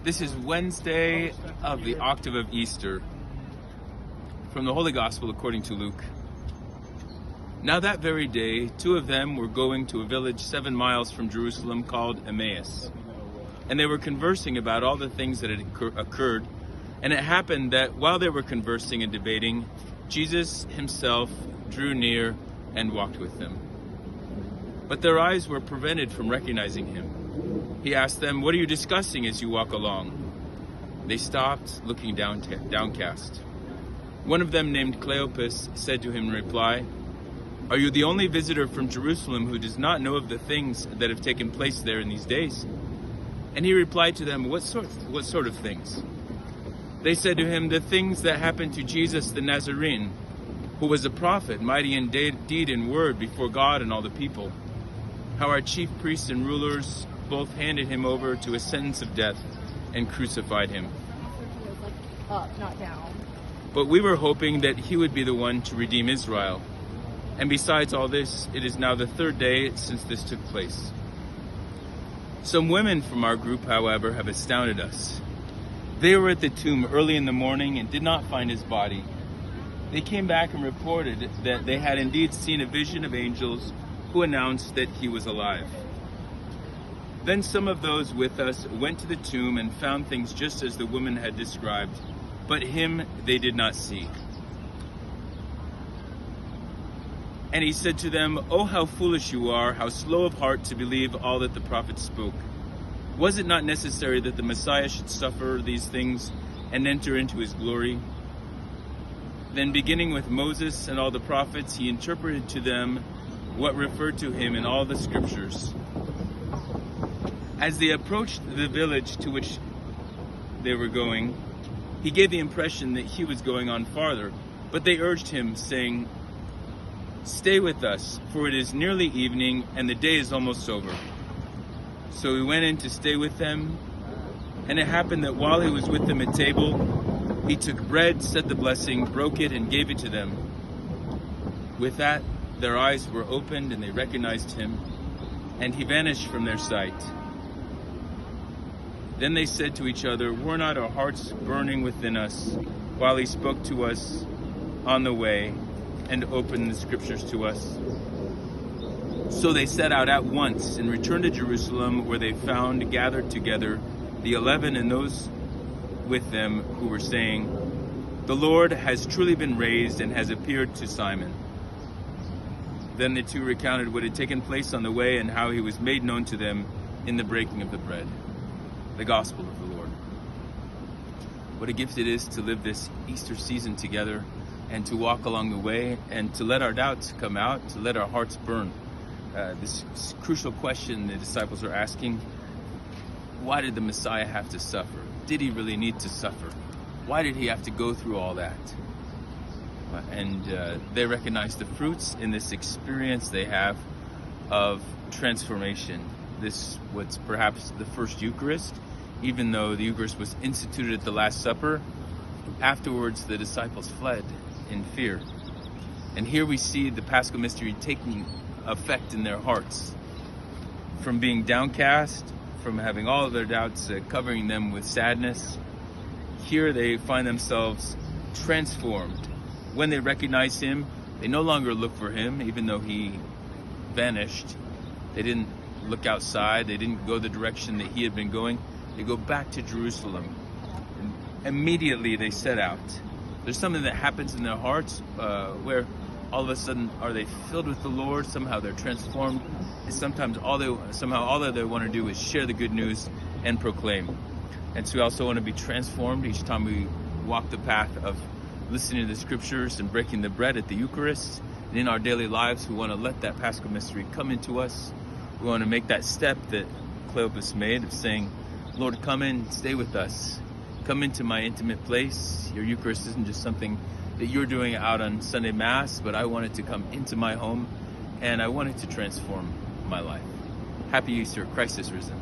This is Wednesday of the Octave of Easter, from the Holy Gospel according to Luke. Now that very day, two of them were going to a village 7 miles from Jerusalem called Emmaus, and they were conversing about all the things that had occurred. And it happened that while they were conversing and debating, Jesus himself drew near and walked with them. But their eyes were prevented from recognizing him. He asked them, "What are you discussing as you walk along?" They stopped, looking downcast. One of them, named Cleopas, said to him in reply, "Are you the only visitor from Jerusalem who does not know of the things that have taken place there in these days?" And he replied to them, What sort of things?" They said to him, "The things that happened to Jesus the Nazarene, who was a prophet, mighty in deed and word before God and all the people. How our chief priests and rulers both handed him over to a sentence of death and crucified him. Up, not down. But we were hoping that he would be the one to redeem Israel. And besides all this, it is now the 3rd day since this took place." Some women from our group, however, have astounded us. They were at the tomb early in the morning and did not find his body. They came back and reported that they had indeed seen a vision of angels who announced that he was alive. Then some of those with us went to the tomb and found things just as the woman had described, but him they did not see. And he said to them, "Oh, how foolish you are, how slow of heart to believe all that the prophets spoke. Was it not necessary that the Messiah should suffer these things and enter into his glory?" Then, beginning with Moses and all the prophets, he interpreted to them what referred to him in all the scriptures. As they approached the village to which they were going, he gave the impression that he was going on farther, but they urged him, saying, "Stay with us, for it is nearly evening and the day is almost over." So he went in to stay with them, and it happened that while he was with them at table, he took bread, said the blessing, broke it, and gave it to them. With that, their eyes were opened and they recognized him, and he vanished from their sight. Then they said to each other, "Were not our hearts burning within us while he spoke to us on the way and opened the scriptures to us?" So they set out at once and returned to Jerusalem, where they found gathered together the 11 and those with them who were saying, "The Lord has truly been raised and has appeared to Simon." Then the two recounted what had taken place on the way and how he was made known to them in the breaking of the bread. The Gospel of the Lord. What a gift it is to live this Easter season together and to walk along the way and to let our doubts come out, to let our hearts burn. This crucial question the disciples are asking: why did the Messiah have to suffer? Did he really need to suffer? Why did he have to go through all that? And they recognize the fruits in this experience they have of transformation. This was perhaps the first Eucharist, even though the Eucharist was instituted at the Last Supper. Afterwards, the disciples fled in fear. And here we see the Paschal mystery taking effect in their hearts. From being downcast, from having all of their doubts covering them with sadness, here they find themselves transformed. When they recognize him, they no longer look for him, even though he vanished. They didn't look outside. They didn't go the direction that he had been going. They go back to Jerusalem. And immediately they set out. There's something that happens in their hearts where all of a sudden are they filled with the Lord. Somehow they're transformed. And sometimes all that they want to do is share the good news and proclaim. And so we also want to be transformed each time we walk the path of listening to the scriptures and breaking the bread at the Eucharist. And in our daily lives, we want to let that Paschal mystery come into us. We want to make that step that Cleopas made of saying, "Lord, come in, stay with us. Come into my intimate place. Your Eucharist isn't just something that you're doing out on Sunday Mass, but I want it to come into my home, and I want it to transform my life." Happy Easter. Christ is risen.